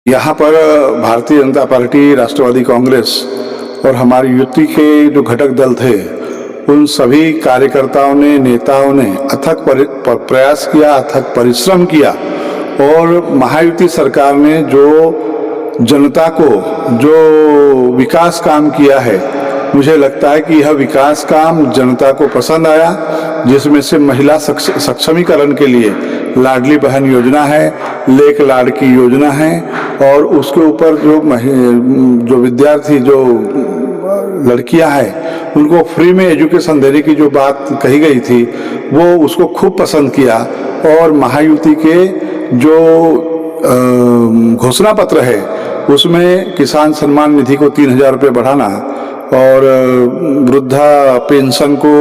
यहाँ पर भारतीय जनता पार्टी, राष्ट्रवादी कांग्रेस और हमारी युति के जो घटक दल थे, उन सभी कार्यकर्ताओं ने, नेताओं ने अथक प्रयास किया, अथक परिश्रम किया और महायुति सरकार ने जो जनता को जो विकास काम किया है, मुझे लगता है कि यह विकास काम जनता को पसंद आया, जिसमें से महिला सक्षमीकरण के लिए लाडली बहन योजना है, लेक लाड़की योजना है और उसके ऊपर जो विद्यार्थी, जो लड़कियां हैं, उनको फ्री में एजुकेशन देने की जो बात कही गई थी, वो उसको खूब पसंद किया। और महायुति के जो घोषणा पत्र है, उसमें किसान सम्मान निधि को 3,000 रुपये बढ़ाना और वृद्धा पेंशन को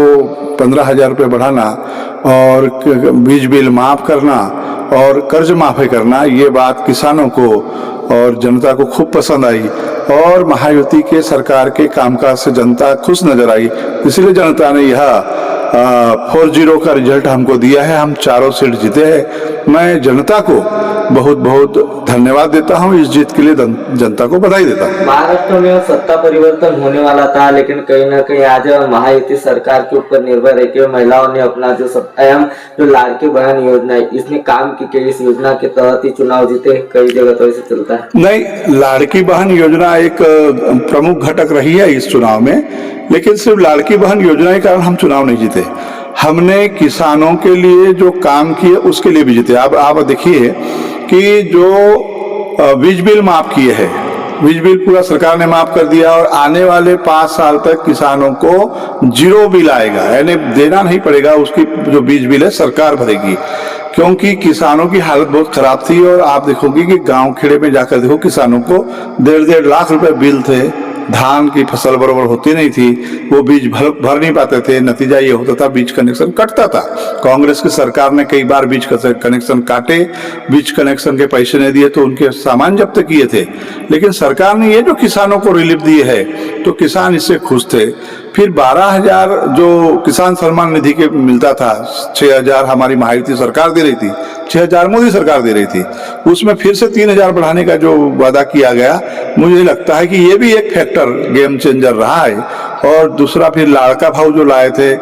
15,000 रुपये बढ़ाना और बीज बिल माफ़ करना और कर्ज माफ़ी करना, ये बात किसानों को और जनता को खूब पसंद आई और महायुति के सरकार के कामकाज से जनता खुश नजर आई। इसलिए जनता ने यह 4-0 का रिजल्ट हमको दिया है। हम 4 सीट जीते हैं। मैं जनता को बहुत बहुत धन्यवाद देता हूं। इस जीत के लिए जनता को बधाई देता हूं। महाराष्ट्र में सत्ता परिवर्तन होने वाला था, लेकिन कहीं ना कहीं आज महायुति सरकार के ऊपर निर्भर है कि महिलाओं ने अपना जो लाड़की बहन योजना है, इसने काम की कि इस योजना के तहत ही चुनाव जीते। कई जगह तो ऐसे चलता है। नहीं, लाड़की बहन योजना एक प्रमुख घटक रही है इस चुनाव में, लेकिन सिर्फ लाड़की बहन योजना के कारण हम चुनाव नहीं जीते। हमने किसानों के लिए जो काम किए उसके लिए भी जीते। अब आप देखिए कि जो बीज बिल माफ किए हैं, बीज बिल पूरा सरकार ने माफ कर दिया और आने वाले 5 साल तक किसानों को 0 बिल आएगा, यानी देना नहीं पड़ेगा। उसकी जो बीज बिल है सरकार भरेगी, क्योंकि किसानों की हालत बहुत खराब थी। और आप देखोगे कि गांव खेड़े में जाकर देखो, किसानों को 1.5 लाख रुपए बिल थे। धान की फसल बराबर होती नहीं थी, वो बीज भर नहीं पाते थे। नतीजा ये होता था, बीज कनेक्शन कटता था। कांग्रेस की सरकार ने कई बार बीज कनेक्शन काटे, बीज कनेक्शन के पैसे नहीं दिए तो उनके सामान जब्त किए थे। लेकिन सरकार ने ये जो किसानों को रिलीफ दिए है, तो किसान इससे खुश थे। फिर 12,000 जो किसान सम्मान निधि के मिलता था, 6,000 हमारी महायुति सरकार दे रही थी, 6,000 मोदी सरकार दे रही थी। उसमें फिर से 3,000 बढ़ाने का जो वादा किया गया, मुझे लगता है कि ये भी एक फैक्टर गेम चेंजर रहा है। और दूसरा, फिर लाड़का भाव जो लाए थे,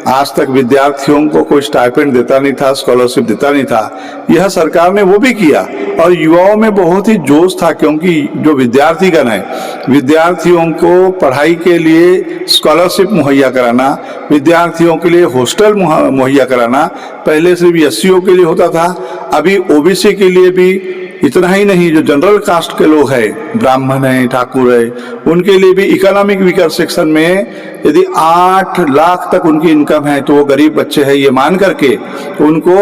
आज तक विद्यार्थियों को कोई स्टाइपेंड देता नहीं था, स्कॉलरशिप देता नहीं था, यह सरकार ने वो भी किया। और युवाओं में बहुत ही जोश था, क्योंकि जो विद्यार्थीगण है, विद्यार्थियों को पढ़ाई के लिए स्कॉलरशिप मुहैया कराना, विद्यार्थियों के लिए हॉस्टल मुहैया कराना, पहले सिर्फ एससीओ के लिए होता था, अभी ओबीसी के लिए भी। इतना ही नहीं, जो जनरल कास्ट के लोग हैं, ब्राह्मण है, ठाकुर है, उनके लिए भी इकोनॉमिक वीकर सेक्शन में यदि 8 लाख तक उनकी इनकम है तो वो गरीब बच्चे हैं, ये मान करके उनको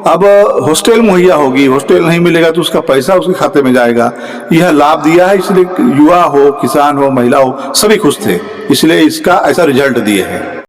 अब हॉस्टल मुहैया होगी। हॉस्टल नहीं मिलेगा तो उसका पैसा उसके खाते में जाएगा। यह लाभ दिया है, इसलिए युवा हो, किसान हो, महिला हो, सभी खुश थे। इसलिए इसका ऐसा रिजल्ट दिए हैं।